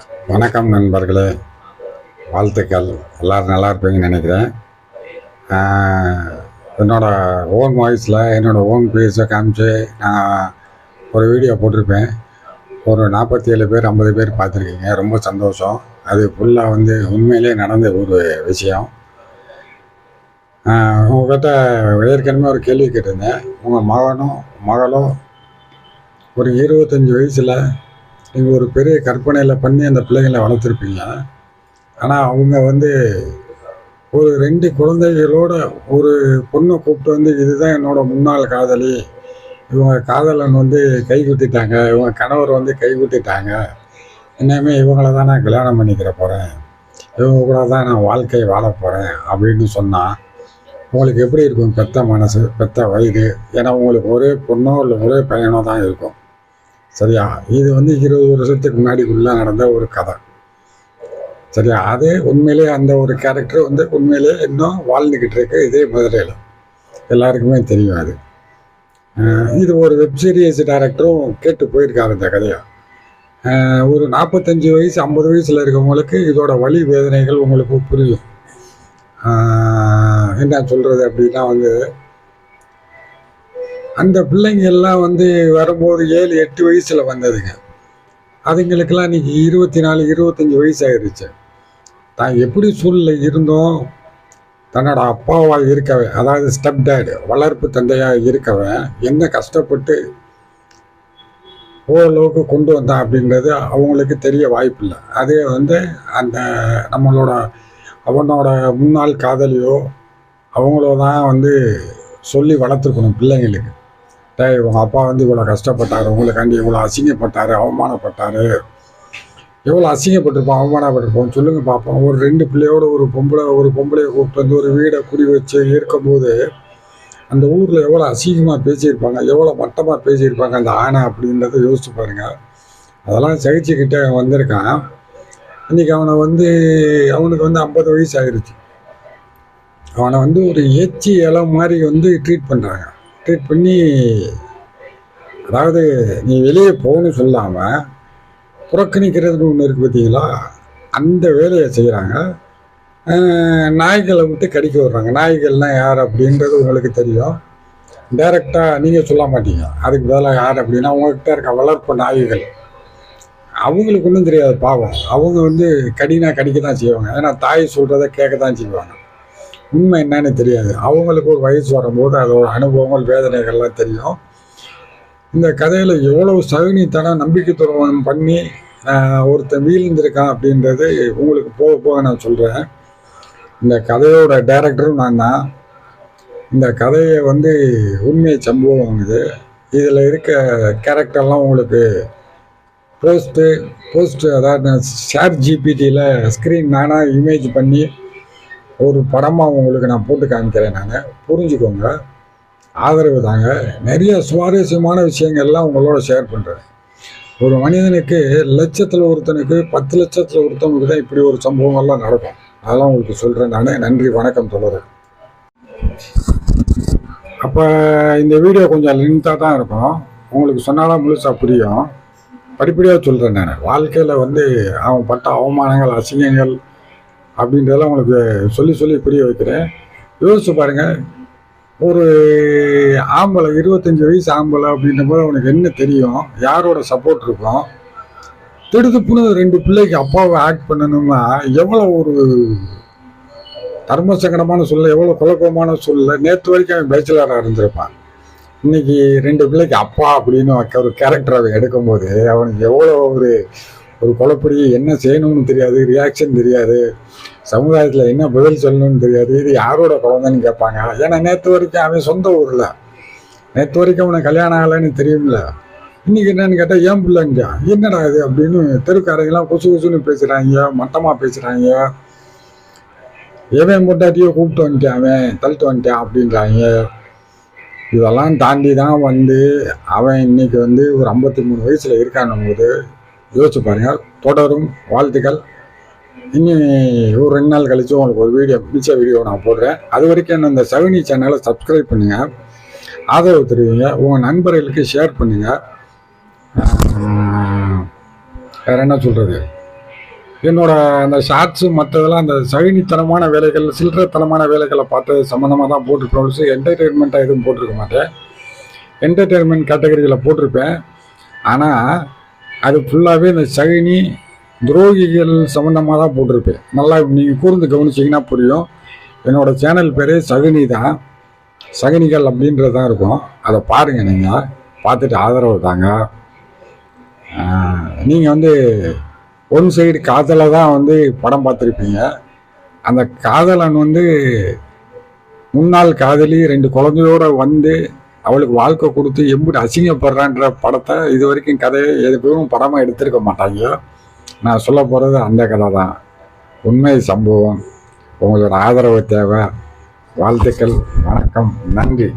வணக்கம் நண்பர்களே, வாழ்த்துக்கள். எல்லோரும் நல்லா இருப்பீங்கன்னு நினைக்கிறேன். என்னோடய ஓன் வாய்ஸில் என்னோடய ஓன் பேஸை காமிச்சு நான் ஒரு வீடியோ போட்டிருப்பேன். ஒரு 47 பேர் 50 பேர் பார்த்துருக்கீங்க. ரொம்ப சந்தோஷம். அது ஃபுல்லாக உண்மையிலே நடந்த ஒரு விஷயம். உங்கள்கிட்ட ஏற்கனவே ஒரு கேள்வி கேட்டிருந்தேன். உங்கள் மகளோ ஒரு 25 வயசில் நீங்கள் ஒரு பெரிய கற்பனையில் பண்ணி அந்த பிள்ளைங்களை வளர்த்துருப்பீங்க. ஆனால் அவங்க ஒரு 2 குழந்தைகளோட ஒரு பொண்ணை கூப்பிட்டு இதுதான் என்னோட முன்னாள் காதலி, இவங்க காதலன் கை குத்திட்டாங்க, இவங்க கணவர் கை குத்திட்டாங்க, இன்னமே இவங்கள தான் நான் கல்யாணம் பண்ணிக்கிற போகிறேன், இவங்க கூட தான் நான் வாழ்க்கை வாழ போகிறேன் அப்படின்னு சொன்னால் உங்களுக்கு எப்படி இருக்கும்? பெத்த மனசு, பெத்த வயது. ஏன்னா உங்களுக்கு ஒரே பொண்ணோ இல்லை ஒரே பையனோ தான் இருக்கும். சரியா? இது 20 வருஷத்துக்கு முன்னாடிக்குள்ளே நடந்த ஒரு கதை. சரியா? அது உண்மையிலே அந்த ஒரு கேரக்டர் உண்மையிலே இன்னும் வாழ்ந்துக்கிட்டு இருக்கு இதே மதுரையில். எல்லாருக்குமே தெரியும் அது. இது ஒரு வெப்சீரிஸ் டைரக்டரும் கேட்டு போயிருக்காரு இந்த கதையை. ஒரு 45 வயசு 50 வயசில் இருக்கவங்களுக்கு இதோட வலி வேதனைகள் உங்களுக்கு புரியும். என்ன சொல்கிறது அப்படின்னா அந்த பிள்ளைங்க எல்லாம் வரும்போது 7-8 வயசில் வந்ததுங்க. அதுங்களுக்கெல்லாம் இன்னைக்கு 24-25 வயசு ஆயிடுச்சு. தான் எப்படி சூழ்நிலை இருந்தோம், தன்னோட அப்பாவாக இருக்கவன், அதாவது ஸ்டெப் டேடு, வளர்ப்பு தந்தையாக இருக்கவன் என்ன கஷ்டப்பட்டு ஓரளவுக்கு கொண்டு வந்தான் அப்படின்றது அவங்களுக்கு தெரிய வாய்ப்பில்லை. அதே அந்த அவனோட முன்னாள் காதலியோ அவங்களோ தான் சொல்லி வளர்த்துருக்கணும் பிள்ளைங்களுக்கு. உங்கள் அப்பா இவ்வளோ கஷ்டப்பட்டார், உங்களுக்காண்டி இவ்வளோ அசிங்கப்பட்டார், அவமானப்பட்டார், எவ்வளோ அசிங்கப்பட்டிருப்போம், அவமானப்பட்டிருப்போம் சொல்லுங்கள் பார்ப்போம். ஒரு 2 பிள்ளையோட ஒரு பொம்பளையை கூப்பிட்டு ஒரு வீடை குடி வச்சு இருக்கும்போது அந்த ஊரில் எவ்வளோ அசிங்கமாக பேசியிருப்பாங்க, எவ்வளோ மட்டமாக பேசியிருப்பாங்க அந்த ஆணை அப்படின்றத யோசிச்சு பாருங்கள். அதெல்லாம் சகிச்சுக்கிட்டே வந்திருக்கான். இன்றைக்கி அவனுக்கு 50 வயசு ஆகிருச்சு. அவனை ஒரு ஏச்சி இலை மாதிரி ட்ரீட் பண்ணுறாங்க. ட்ரீட் பண்ணி, அதாவது நீ வெளியே போகணும்னு சொல்லாமல் புறக்கணிக்கிறதுன்னு ஒன்று இருக்குது பார்த்தீங்களா, அந்த வேலையை செய்கிறாங்க. நாய்களை விட்டு கடிக்க விடுறாங்க. நாய்கள்னால் யார் அப்படின்றது உங்களுக்கு தெரியும். டைரெக்டாக நீங்கள் சொல்ல மாட்டீங்க. அதுக்கு பதிலாக யார் அப்படின்னா உங்கள்கிட்ட இருக்க வளர்ப்பு நாய்கள். அவங்களுக்கு ஒன்றும் தெரியாது பாவம். அவங்க கடினா கடிக்க தான் செய்வாங்க. ஏன்னா தாய் சொல்கிறத கேட்க தான் செய்வாங்க. உண்மை என்னன்னு தெரியாது. அவங்களுக்கு ஒரு வயசு வரும்போது அதோட அனுபவங்கள் வேதனைகள்லாம் தெரியும். இந்த கதையில் எவ்வளவு சகுனித்தனம் நம்பிக்கை துரோகம் பண்ணி ஒருத்தன் வீழ்ந்திருக்கான் அப்படின்றது உங்களுக்கு போக போக நான் சொல்கிறேன். இந்த கதையோட டைரக்டரும் நான் தான். இந்த கதையை உண்மை சம்பவம் இது. இதில் இருக்க கேரக்டர்லாம் உங்களுக்கு போஸ்ட்டு அதாவது ஷேர் ஜிபிடியில் ஸ்க்ரீன் நானாக இமேஜ் பண்ணி ஒரு படமாக உங்களுக்கு நான் போட்டு காமிக்கிறேன். நான் புரிஞ்சுக்கோங்க, ஆதரவு தாங்க. நிறைய சுவாரஸ்யமான விஷயங்கள்லாம் உங்களோட ஷேர் பண்ணுறேன். ஒரு மனிதனுக்கு லட்சத்தில் ஒருத்தனுக்கு 10 லட்சத்தில் ஒருத்தனுக்கு தான் இப்படி ஒரு சம்பவங்கள்லாம் நடக்கும். அதெல்லாம் உங்களுக்கு சொல்கிறேன் நான். நன்றி, வணக்கம் தொடரும். அப்போ இந்த வீடியோ கொஞ்சம் லென்த்தாக தான் இருக்கும். உங்களுக்கு சொன்னாலும் முழுசாக புரியும். படிப்படியாக சொல்கிறேன் நான். வாழ்க்கையில் அவன் பட்ட அவமானங்கள், அசிங்கங்கள் அப்படின்றதெல்லாம் உங்களுக்கு சொல்லி புரிய வைக்கிறேன். யோசிச்சு பாருங்கள். ஒரு ஆம்பளை 25 வயசு ஆம்பளை அப்படின்ற போது அவனுக்கு என்ன தெரியும், யாரோட சப்போர்ட் இருக்கும்? திடுதுப்புன்னு 2 பிள்ளைக்கு அப்பாவை ஆக்ட் பண்ணணும்னா எவ்வளோ ஒரு தர்ம சங்கடமான சூழ்நிலை, எவ்வளோ குழப்பமான சூழ்நிலை. நேற்று வரைக்கும் அவன் பேச்சுலராக இருந்திருப்பான். இன்னைக்கு 2 பிள்ளைக்கு அப்பா அப்படின்னு ஒரு கேரக்டர் அவன் எடுக்கும்போது அவனுக்கு எவ்வளோ ஒரு குழப்படி, என்ன செய்யணும்னு தெரியாது, ரியாக்ஷன் தெரியாது, சமுதாயத்தில் என்ன பதில் சொல்லணும்னு தெரியாது. இது யாரோட குழந்தைன்னு கேட்பாங்க. ஏன்னா நேற்று வரைக்கும் அவன் சொந்த ஊரில், நேற்று வரைக்கும் அவனை கல்யாணம் ஆகலைன்னு தெரியும்ல. இன்னைக்கு என்னன்னு கேட்டால் ஏன் பிள்ளைங்க என்னடா இது அப்படின்னு தெருக்காரங்கெல்லாம் குசுன்னு பேசுகிறாங்க, மட்டமாக பேசுகிறாங்க. எவன் பொட்டாட்டியோ கூப்பிட்டு வந்துட்டான், அவன் தள்ளிட்டு வந்துட்டான் அப்படின்றாங்க. இதெல்லாம் தாண்டி தான் அவன் இன்னைக்கு ஒரு 53 வயசில் இருக்கான்னும் போது யோசிச்சு பாருங்க. தொடரும். வாழ்த்துக்கள். இன்னும் ஒரு 2 நாள் கழிச்சு உங்களுக்கு ஒரு மிச்ச வீடியோ நான் போடுறேன். அது வரைக்கும் என்ன இந்த சகுனி சேனலை சப்ஸ்கிரைப் பண்ணுங்கள், ஆதரவு தெரிவிங்க, உங்கள் நண்பர்களுக்கு ஷேர் பண்ணுங்கள். வேறு என்ன சொல்கிறது, என்னோட அந்த ஷார்ட்ஸு மற்றதெல்லாம் அந்த சகினித்தனமான வேலைகள், சில்லறத்தனமான வேலைகளை பார்த்து சம்மந்தமாக தான் போட்டிருப்பேன். என்டர்டெயின்மெண்ட்டாக எதுவும் போட்டிருக்க மாட்டேன். என்டர்டெயின்மெண்ட் கேட்டகரியில் போட்டிருப்பேன். ஆனால் அது ஃபுல்லாகவே இந்த சகினி துரோகிகள் சம்மந்தமாக தான் போட்டிருப்பேன். நல்லா நீங்கள் கூர்ந்து கவனிச்சிங்கன்னா புரியும். என்னோடய சேனல் பேர் சகினி தான், சகினிகள் அப்படின்றது தான் இருக்கும். அதை பாருங்கள், நீங்கள் பார்த்துட்டு ஆதரவு தாங்க. நீங்கள் ஒன் சைடு காதலை தான் படம் பார்த்துருப்பீங்க. அந்த காதலன் முன்னாள் காதலி 2 குழந்தையோடு அவளுக்கு வாழ்க்கை கொடுத்து எம்பிட்டு அசிங்கப்படுறான்ற படத்தை இது வரைக்கும் கதையை எதுவும் படமாக எடுத்திருக்க மாட்டாங்க. நான் சொல்ல போகிறது அந்த கதை தான், உண்மை சம்பவம். உங்களோட ஆதரவு தேவை. வாழ்த்துக்கள், வணக்கம், நன்றி.